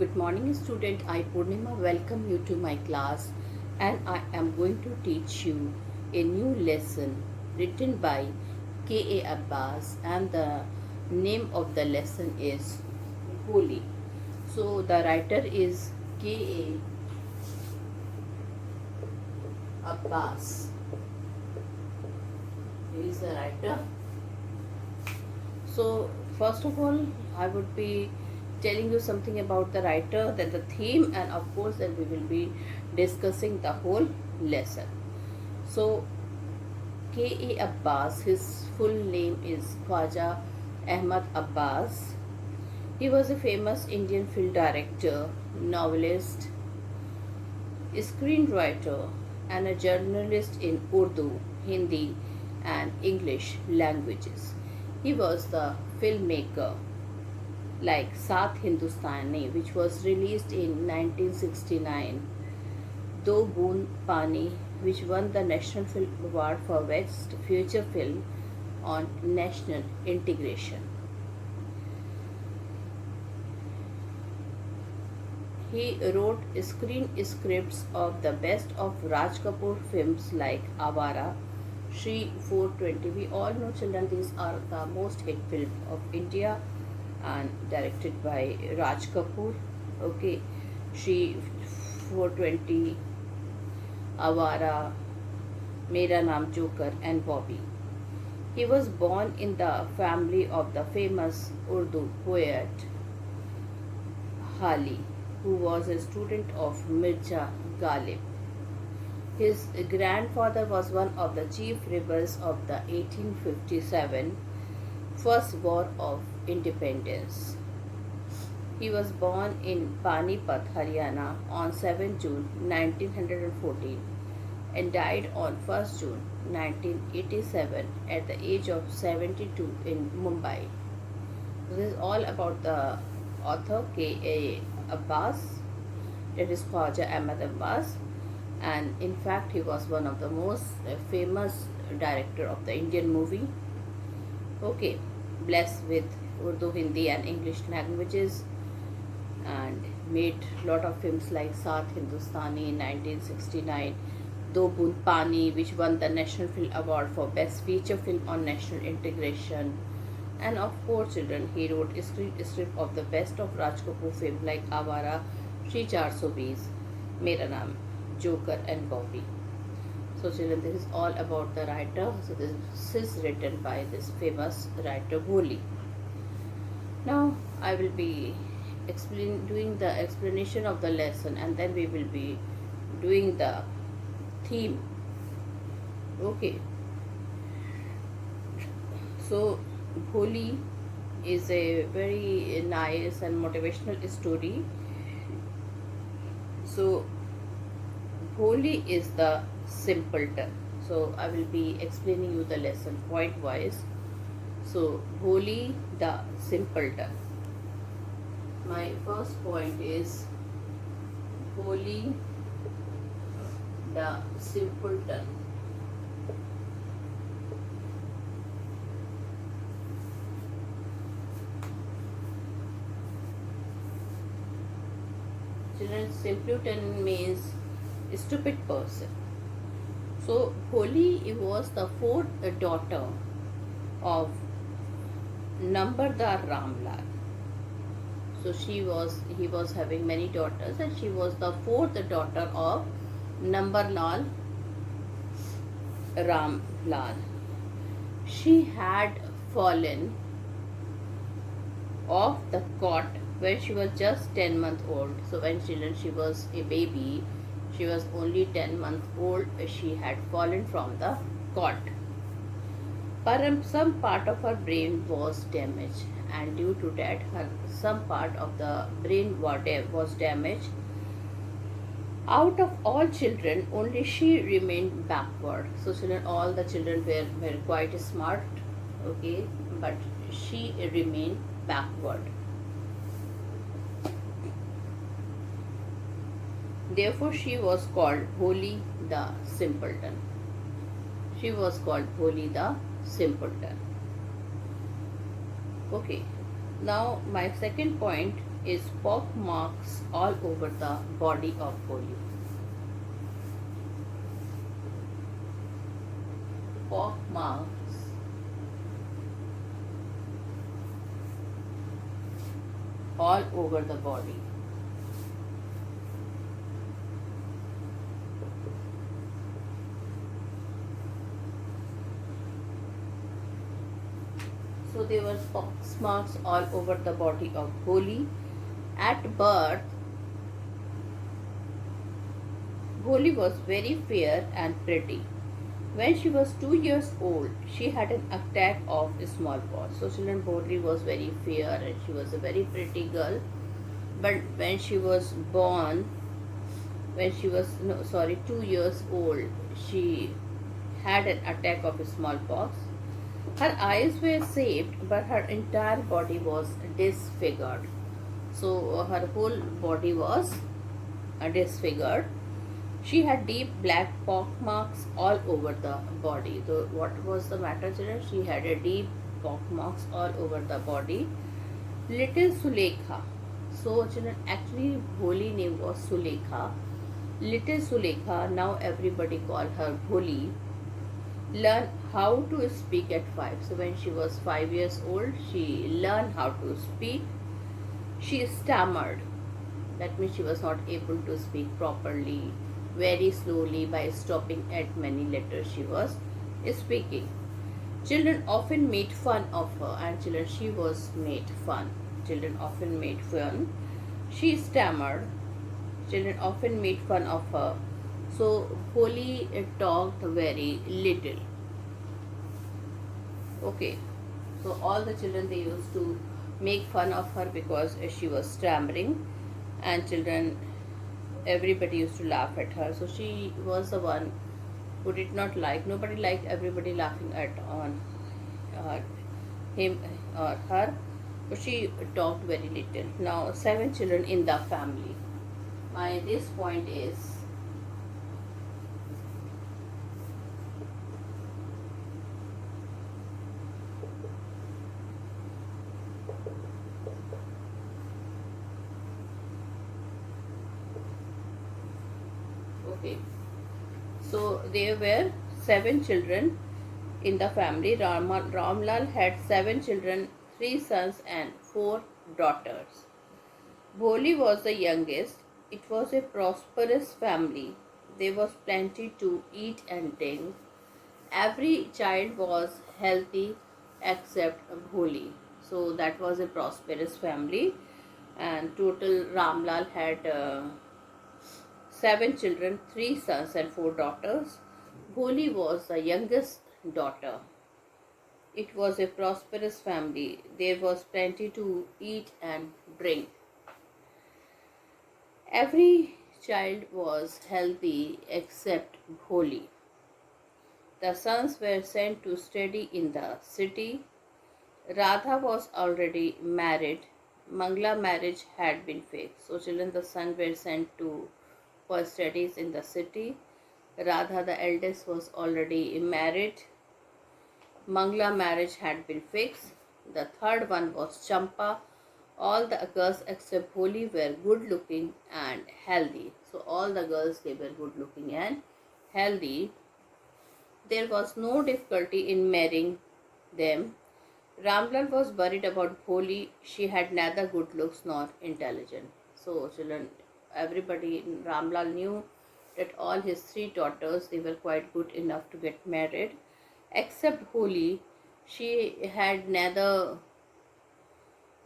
Good morning student, I Purnima welcome you to my class and I am going to teach you a new lesson written by K.A. Abbas, and the name of the lesson is Holy. So the writer is K.A. Abbas. He is the writer. So first of all, I would be telling you something about the writer, then the theme, and of course then we will be discussing the whole lesson. So K.A. Abbas, his full name is Khwaja Ahmad Abbas. He was a famous Indian film director, novelist, screenwriter, and a journalist in Urdu, Hindi, and English languages. He was the filmmaker like Saath Hindustani, which was released in 1969, Do Boon Pani, which won the National Film Award for Best Feature Film on National Integration. He wrote screen scripts of the best of Raj Kapoor films like Awara, Shri 420. We all know, children, these are the most hit films of India and directed by Raj Kapoor. Okay, Shri 420, Awara, Mera Naam Joker, and Bobby. He was born in the family of the famous Urdu poet Hali, who was a student of Mirza Ghalib. His grandfather was one of the chief rebels of the 1857 First War of Independence. He was born in Panipat, Haryana on 7 June 1914 and died on 1 June 1987 at the age of 72 in Mumbai. This is all about the author K.A. Abbas. It is Khwaja Ahmad Abbas, and in fact he was one of the most famous director of the Indian movie. Okay, blessed with Urdu, Hindi, and English languages, and made lot of films like Saath Hindustani in 1969, Do Boon Pani, which won the National Film Award for Best Feature Film on National Integration. And of course, children, he wrote a script of the best of Raj Kapoor film like Awara, Shri 420, Mera Naam Joker, and Bobby. So children, this is all about the writer. So this is written by this famous writer Holy. Now I will be doing the explanation of the lesson, and then we will be doing the theme. Okay. So Holy is a very nice and motivational story. So Holy is the simpleton. So I will be explaining you the lesson point wise. So Holy the simpleton. My first point is Holy the simpleton. Children, simpleton means stupid person. So Holy was the fourth daughter of Nambardar Ramlal. So he was having many daughters, and she was the fourth daughter of Nambarlal Ramlal. She had fallen off the cot when she was just 10 months old. So when she was a baby, she was only 10 months old, she had fallen from the cot. But some part of her brain was damaged, and due to that some part of the brain was damaged. Out of all children, only she remained backward. So children, all the children were quite smart, okay, but she remained backward. Therefore, she was called Holy the Simpleton. She was called Holy the Simpleton. Okay. Now, my second point is pock marks all over the body of Bholi. Pock marks all over the body. So there were pox marks all over the body of Bholi. At birth, Bholi was very fair and pretty. When she was 2 years old, she had an attack of smallpox. So children, Bholi was very fair and she was a very pretty girl. But when she was born, when she was 2 years old, she had an attack of smallpox. Her eyes were saved, but her entire body was disfigured. So her whole body was disfigured. She had deep black pock marks all over the body. So what was the matter, children? She had a deep pock marks all over the body. Little Sulekha. So children, actually Bholi name was Sulekha. Little Sulekha, now everybody call her Bholi, learn how to speak at 5. So when she was 5 years old, she learned how to speak. She stammered. That means she was not able to speak properly. Very slowly, by stopping at many letters, she was speaking. Children often made fun of her, and children, she was made fun. Children often made fun. She stammered. Children often made fun of her. So Bholi talked very little. Okay, so all the children, they used to make fun of her because she was stammering, and children, everybody used to laugh at her. So she was the one who did not like, nobody liked everybody laughing at on him or her. So she talked very little. Now 7 children in the family. My this point is, okay, so there were 7 children in the family. Ramlal had 7 children, 3 sons and 4 daughters. Bholi was the youngest. It was a prosperous family. There was plenty to eat and drink. Every child was healthy except Bholi. So that was a prosperous family. And total Ramlal had 7 children, 3 sons and 4 daughters. Bholi was the youngest daughter. It was a prosperous family. There was plenty to eat and drink. Every child was healthy except Bholi. The sons were sent to study in the city. Radha was already married. Mangla marriage had been fixed. So children, the sons were sent to for studies in the city. Radha, the eldest, was already married. Mangla marriage had been fixed. The third one was Champa. All the girls except Bholi were good looking and healthy. So all the girls, they were good looking and healthy. There was no difficulty in marrying them. Ramlal was worried about Bholi. She had neither good looks nor intelligence. So children, everybody, Ramlal knew that all his 3 daughters, they were quite good enough to get married. Except Bholi, she had neither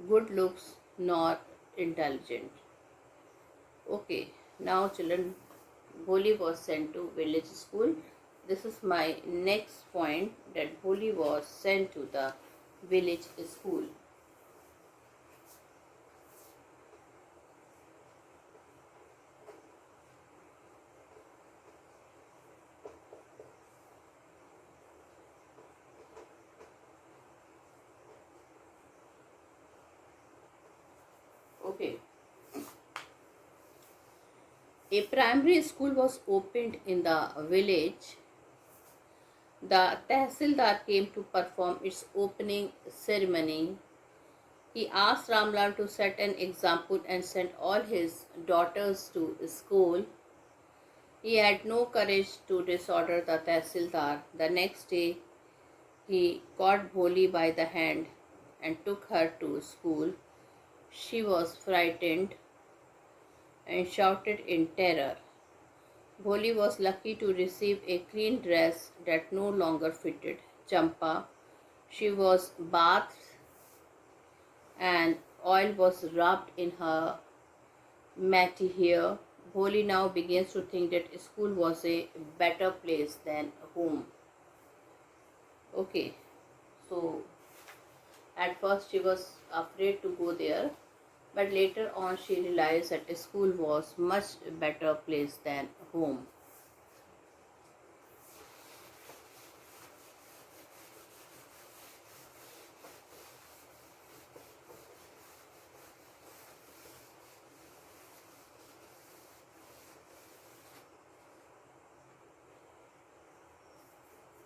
good looks nor intelligent. Okay, now children, Bholi was sent to village school. This is my next point, that Bholi was sent to the village school. Okay. A primary school was opened in the village. The Tehsildar came to perform its opening ceremony. He asked Ramlal to set an example and sent all his daughters to school. He had no courage to disorder the Tehsildar. The next day, he caught Bholi by the hand and took her to school. She was frightened and shouted in terror. Bholi was lucky to receive a clean dress that no longer fitted Champa. She was bathed and oil was rubbed in her matty hair. Bholi now begins to think that school was a better place than home. Okay, so at first she was afraid to go there, but later on she realized that school was much better place than home.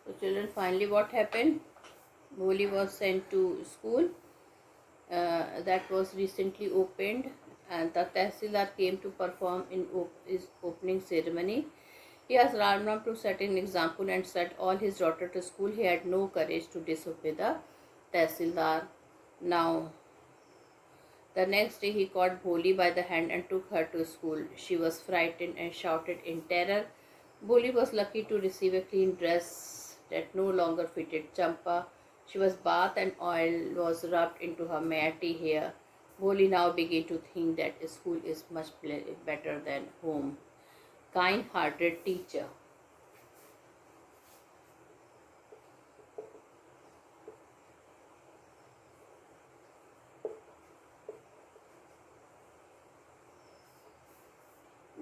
So children, finally what happened? Bholi was sent to school that was recently opened, and the Tehsildar came to perform in his opening ceremony. He asked Ramram to set an example and sent all his daughter to school. He had no courage to disobey the Tehsildar. Now, the next day he caught Bholi by the hand and took her to school. She was frightened and shouted in terror. Bholi was lucky to receive a clean dress that no longer fitted Champa. She was bathed and oil was rubbed into her matty hair. Bholi now began to think that school is much better than home. Kind-hearted teacher.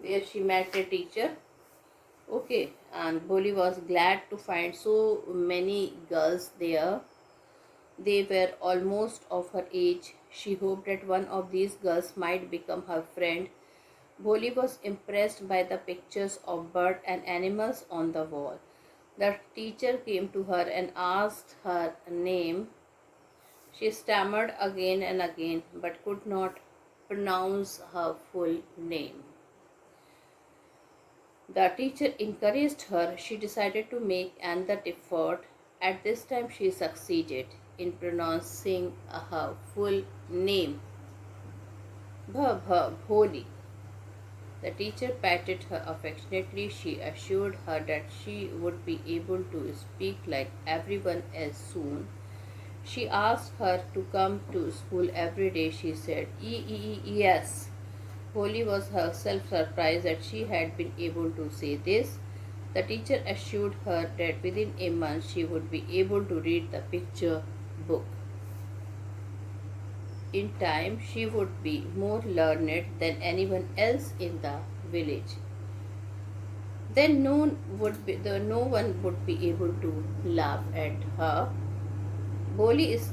There she met a teacher. Okay, and Bholi was glad to find so many girls there. They were almost of her age. She hoped that one of these girls might become her friend. Bholi was impressed by the pictures of birds and animals on the wall. The teacher came to her and asked her name. She stammered again and again but could not pronounce her full name. The teacher encouraged her. She decided to make another effort. At this time, she succeeded in pronouncing her full name. Bholi. The teacher patted her affectionately. She assured her that she would be able to speak like everyone else soon. She asked her to come to school every day. She said, yes. Bholi was herself surprised that she had been able to say this. The teacher assured her that within a month she would be able to read the picture book. In time, she would be more learned than anyone else in the village. Then no one would be able to laugh at her. Bholi's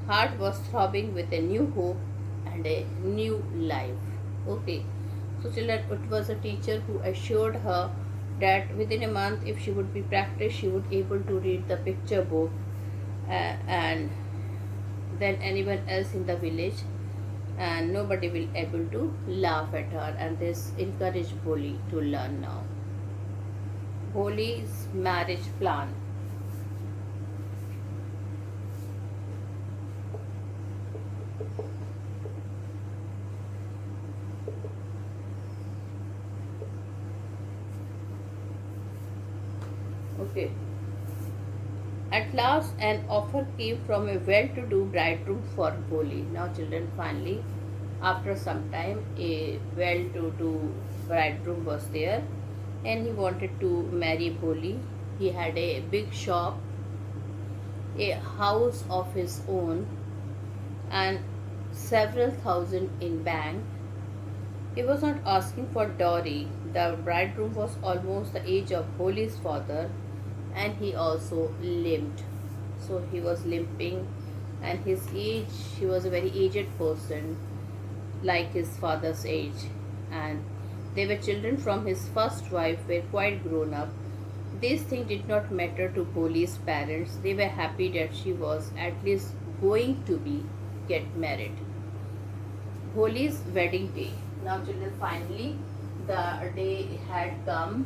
heart was throbbing with a new hope and a new life. Okay, so children, it was a teacher who assured her that within a month, if she would be practiced, she would be able to read the picture book and than anyone else in the village, and nobody will able to laugh at her. And this encouraged Bholi to learn now. Bholi's marriage plan. Okay. At last, an offer came from a well-to-do bridegroom for Bholi. Now, children, finally, after some time, a well-to-do bridegroom was there, and he wanted to marry Bholi. He had a big shop, a house of his own, and several thousand in bank. He was not asking for dowry. The bridegroom was almost the age of Bholi's father, and he also limped. So he was limping, and his age, he was a very aged person, like his father's age. And they were children from his first wife, were quite grown up. This thing did not matter to Bholi's parents. They were happy that she was at least going to be get married. Holi's wedding day. Now children, finally the day had come.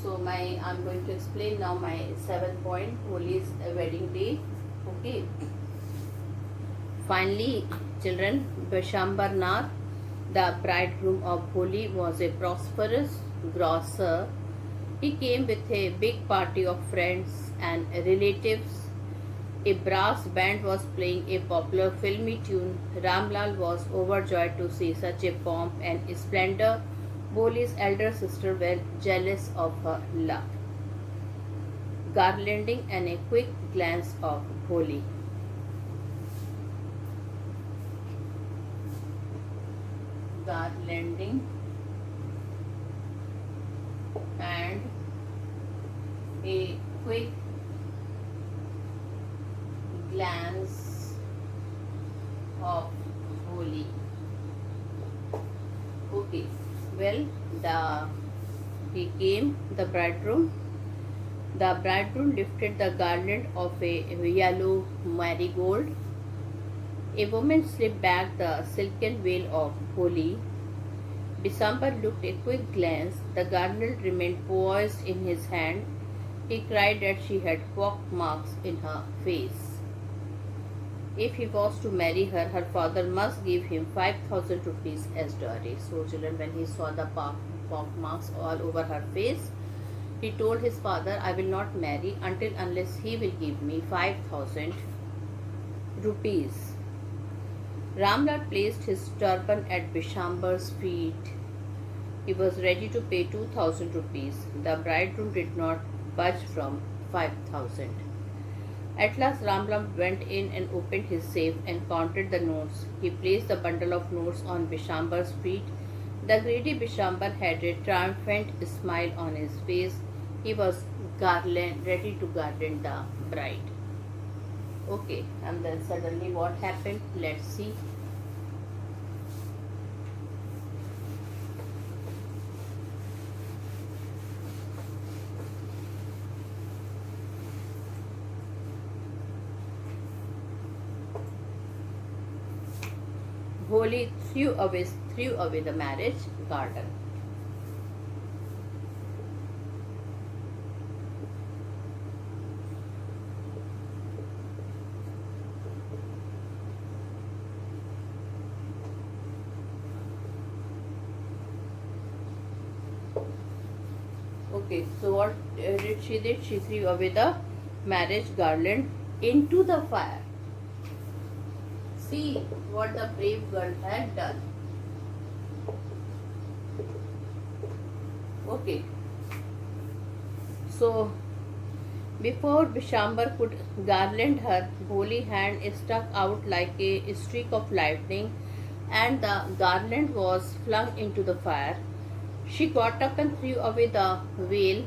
So I'm going to explain now my 7th point, Holi's wedding day. Okay. Finally, children, Bishambar Nath, the bridegroom of Holi, was a prosperous grocer. He came with a big party of friends and relatives. A brass band was playing a popular filmy tune. Ramlal was overjoyed to see such a pomp and splendor. Holi's elder sister was jealous of her luck. Garlanding and a quick glance of Holi. Garlanding and a quick glance of Holi. Okay. Well, he came, the bridegroom. The bridegroom lifted the garland of a yellow marigold. A woman slipped back the silken veil of Holi. Bishambar looked a quick glance. The garland remained poised in his hand. He cried that she had pock marks in her face. If he was to marry her, her father must give him 5,000 rupees as dowry. So children, when he saw the pock marks all over her face, he told his father, I will not marry unless he will give me 5,000 rupees. Ramlal placed his turban at Bishambar's feet. He was ready to pay 2,000 rupees. The bridegroom did not budge from 5,000. At last Ramlal went in and opened his safe and counted the notes. He placed the bundle of notes on Bishambar's feet. The greedy Bishambar had a triumphant smile on his face. He was ready to garland the bride. Okay, and then suddenly what happened? Let's see. Holi threw away the marriage garland. Okay, so what did she did? She threw away the marriage garland into the fire. See what the brave girl had done. Okay. So before Bishambar could garland her, Holi hand stuck out like a streak of lightning, and the garland was flung into the fire. She got up and threw away the veil.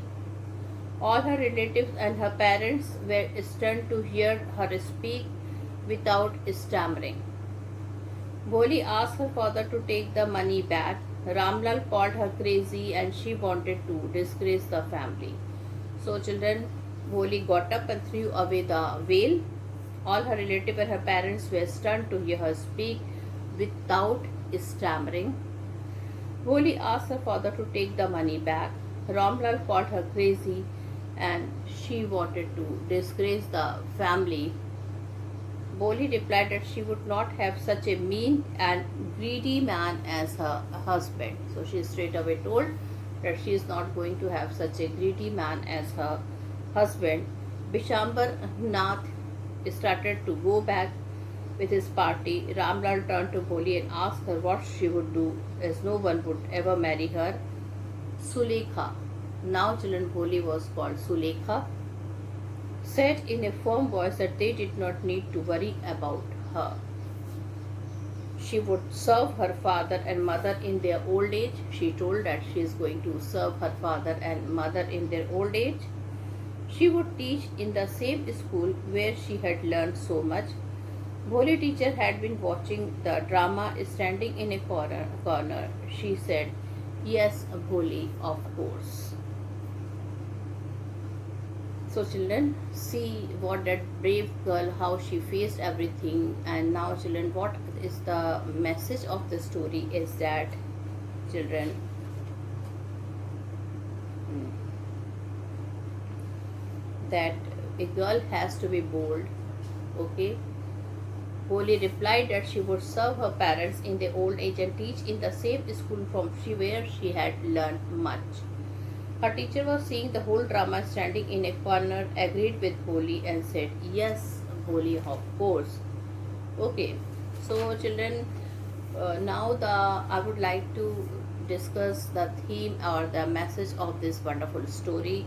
All her relatives and her parents were stunned to hear her speak without stammering. Holi asked her father to take the money back. Ramlal called her crazy and she wanted to disgrace the family. So children, Holi got up and threw away the veil. All her relatives and her parents were stunned to hear her speak without stammering. Holi asked her father to take the money back. Ramlal called her crazy and she wanted to disgrace the family. Holi replied that she would not have such a mean and greedy man as her husband. So she straight away told that she is not going to have such a greedy man as her husband. Bishambar Nath started to go back with his party. Ramlal turned to Holi and asked her what she would do, as no one would ever marry her. Sulekha. Now children, Holi was called Sulekha, said in a firm voice that they did not need to worry about her. She would serve her father and mother in their old age. She told that she is going to serve her father and mother in their old age. She would teach in the same school where she had learned so much. Bholi teacher had been watching the drama standing in a corner. She said, "Yes, Bholi, of course." So children, see what that brave girl, how she faced everything. And now children, what is the message of the story is that children, that a girl has to be bold. Okay. Boli replied that she would serve her parents in their old age and teach in the same school from where she had learned much. Her teacher was seeing the whole drama standing in a corner, agreed with Boli and said, "Yes, Boli, of course." Okay, so children, now I would like to discuss the theme or the message of this wonderful story.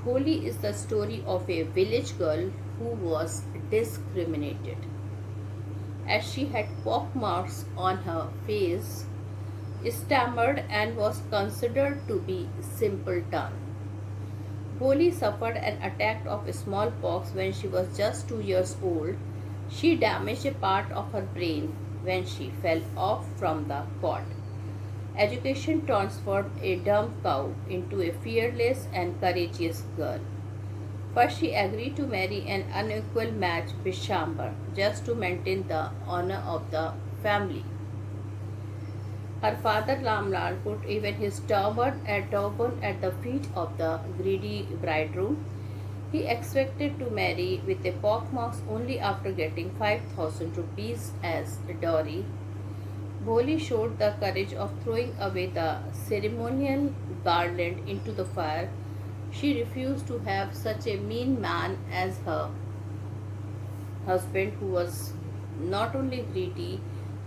Bholi is the story of a village girl who was discriminated, as she had pockmarks on her face, stammered, and was considered to be simpleton. Bholi suffered an attack of smallpox when she was just 2 years old. She damaged a part of her brain when she fell off from the cot. Education transformed a dumb cow into a fearless and courageous girl. First, she agreed to marry an unequal match, Bishambar, just to maintain the honor of the family. Her father Lamlal put even his turban at the feet of the greedy bridegroom. He expected to marry with a pockmarks only after getting 5,000 rupees as dowry. Bholi showed the courage of throwing away the ceremonial garland into the fire. She refused to have such a mean man as her husband, who was not only greedy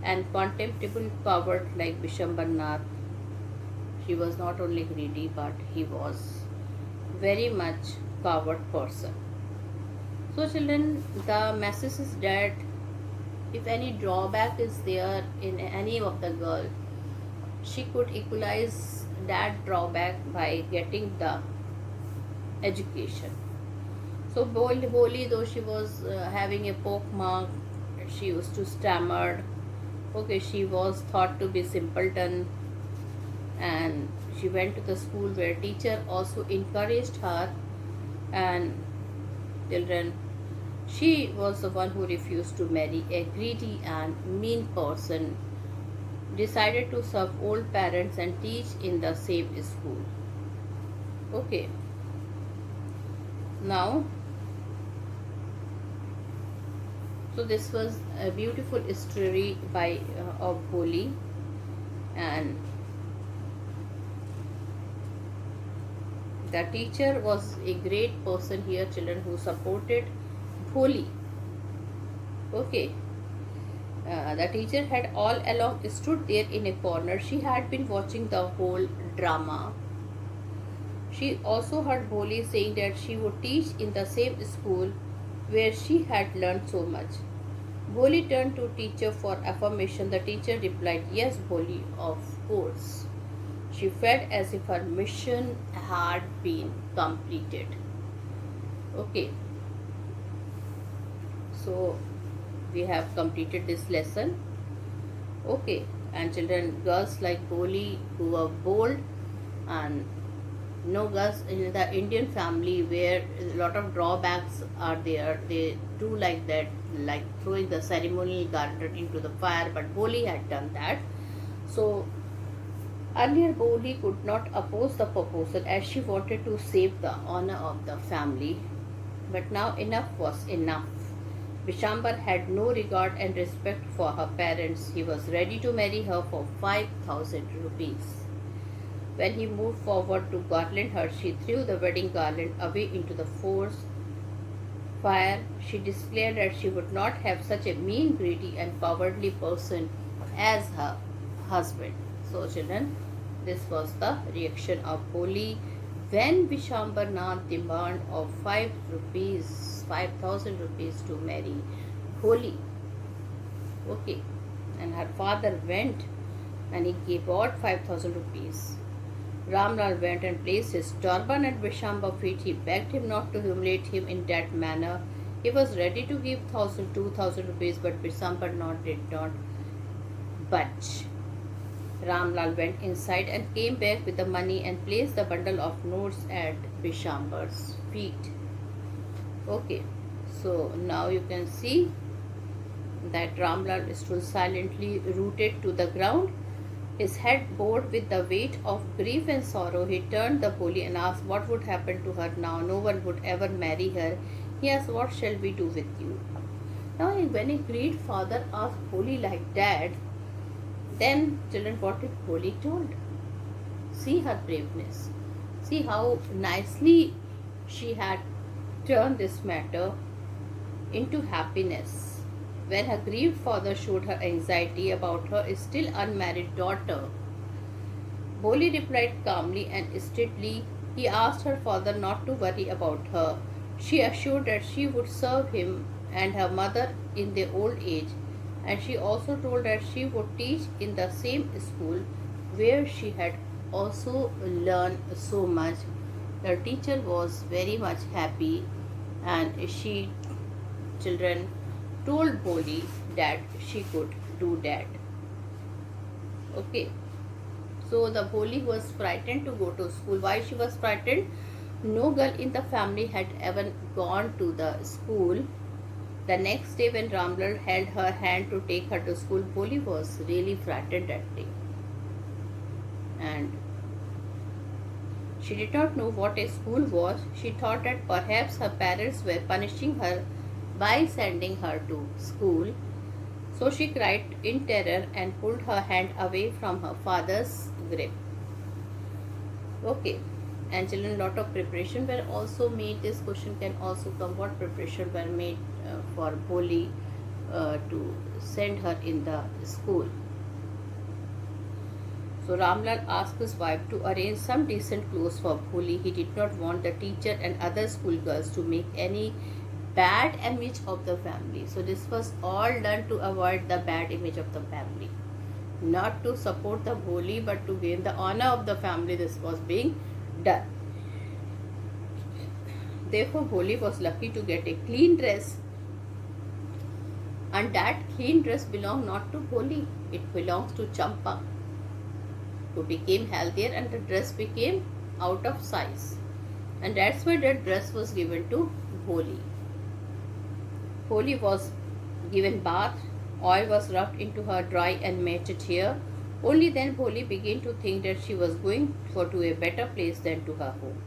and contemptible coward like Vishambarnath. She was not only greedy, but he was very much coward person. So children, the message is that if any drawback is there in any of the girl, she could equalize that drawback by getting the education. So Boli, though she was having a poke mark, she used to stammer. Okay, she was thought to be simpleton, and she went to the school where teacher also encouraged her. And children, she was the one who refused to marry a greedy and mean person, decided to serve old parents and teach in the same school. Okay. Now, so this was a beautiful story by of Boli, and the teacher was a great person here, children, who supported Boli. Okay. The teacher had all along stood there in a corner. She had been watching the whole drama. She also heard Boli saying that she would teach in the same school where she had learned so much. Boli turned to teacher for affirmation. The teacher replied, "Yes, Boli, of course." She felt as if her mission had been completed. Okay. So we have completed this lesson. Okay. And children, girls like Boli who were bold, and no girls in the Indian family where a lot of drawbacks are there, they do like that, like throwing the ceremonial garland into the fire, but Boli had done that. So earlier Boli could not oppose the proposal as she wanted to save the honor of the family, but now enough was enough. Vishambar had no regard and respect for her parents. He was ready to marry her for 5,000 rupees. When he moved forward to garland her, she threw the wedding garland away into the forest fire. She declared that she would not have such a mean, greedy, and cowardly person as her husband. So, children, this was the reaction of Boli when Vishambarnath demanded of 5,000 rupees to marry Boli. Okay, and her father went and he gave out 5,000 rupees. Ramlal went and placed his turban at Vishambar's feet. He begged him not to humiliate him in that manner. He was ready to give 2,000 rupees, but Bishambar did not budge. Ramlal went inside and came back with the money and placed the bundle of notes at Bishambar's feet. Okay, so now you can see that Ramlal stood silently rooted to the ground, his head bowed with the weight of grief and sorrow. He turned the Bholi and asked what would happen to her now. No one would ever marry her. He asked, what shall we do with you? Now, when a great father asked Bholi like that, then children, what did Bholi told? See her braveness. See how nicely she had turned this matter into happiness. When her grieved father showed her anxiety about her still unmarried daughter, Bholi replied calmly and steadily. He asked her father not to worry about her. She assured that she would serve him and her mother in their old age, and she also told that she would teach in the same school where she had also learned so much. The teacher was very much happy, and she, children, told Bholi that she could do that. Okay. So the Bholi was frightened to go to school. Why she was frightened? No girl in the family had ever gone to the school. The next day when Ramlal held her hand to take her to school, Bholi was really frightened that day. And she did not know what a school was. She thought that perhaps her parents were punishing her by sending her to school. So she cried in terror and pulled her hand away from her father's grip. Okay. And children, lot of preparation were also made. This question can also come. What preparation were made for Bholi to send her in the school? So Ramlal asked his wife to arrange some decent clothes for Bholi. He did not want the teacher and other schoolgirls to make any bad image of the family. So this was all done to avoid the bad image of the family. Not to support the Bholi, but to gain the honor of the family, this was being done. Therefore, Bholi was lucky to get a clean dress, and that clean dress belonged not to Bholi, it belongs to Champa, who became healthier, and the dress became out of size, and that's why that dress was given to Bholi. Bholi was given bath, oil was rubbed into her dry and matted hair. Only then Bholi began to think that she was going to a better place than to her home.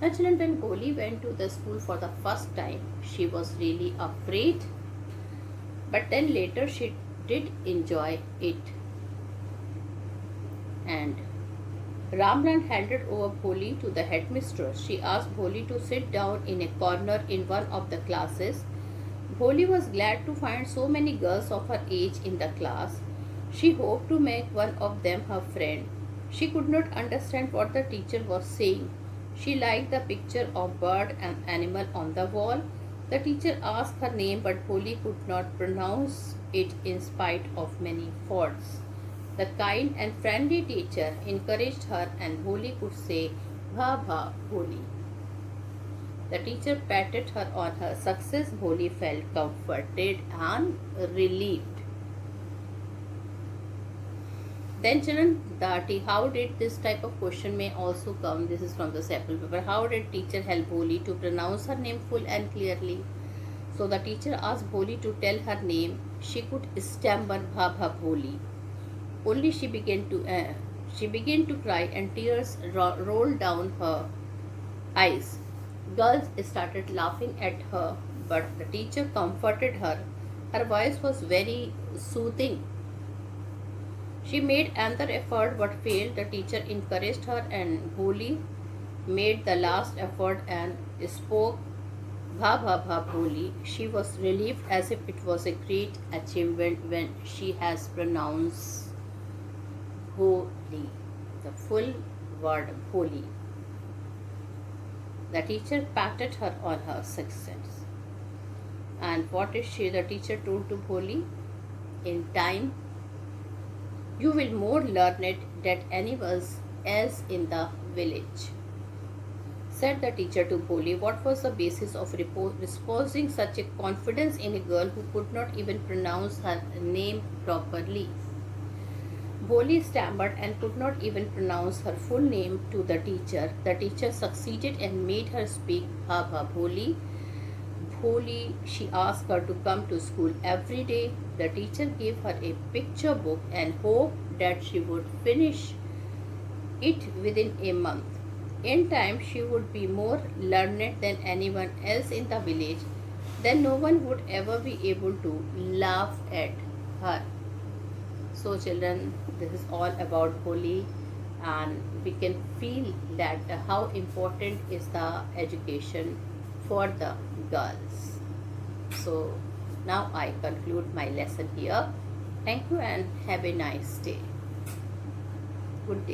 Now children, when Bholi went to the school for the first time, she was really afraid. But then later she did enjoy it. And Ramlal handed over Bholi to the headmistress. She asked Bholi to sit down in a corner in one of the classes. Bholi was glad to find so many girls of her age in the class. She hoped to make one of them her friend. She could not understand what the teacher was saying. She liked the picture of bird and animal on the wall. The teacher asked her name, but Bholi could not pronounce it in spite of many faults. The kind and friendly teacher encouraged her, and Bholi could say, "Bha bha Bholi." The teacher patted her on her success. Bholi felt comforted and relieved. Then children, how did this type of question may also come? This is from the sample paper. How did teacher help Bholi to pronounce her name full and clearly? So the teacher asked Bholi to tell her name. She could stammer "Bha bha Bholi." Only she began to cry, and tears rolled down her eyes. Girls started laughing at her, but the teacher comforted her. Her voice was very soothing. She made another effort but failed. The teacher encouraged her, and Bholi made the last effort and spoke "Bha bha bha Bholi." She was relieved as if it was a great achievement when she has pronounced Bholi, the full word Bholi. The teacher patted her on her success. And what is she? The teacher told to Bholi, "In time, you will more learned than anyone else in the village." said the teacher to Bholi. What was the basis of reposing such a confidence in a girl who could not even pronounce her name properly? Bholi stammered and could not even pronounce her full name to the teacher. The teacher succeeded and made her speak Baba Bholi. Bholi, she asked her to come to school every day. The teacher gave her a picture book and hoped that she would finish it within a month. In time, she would be more learned than anyone else in the village. Then no one would ever be able to laugh at her. So, children, this is all about Holi, and we can feel that how important is the education for the girls. So, now I conclude my lesson here. Thank you and have a nice day. Good day.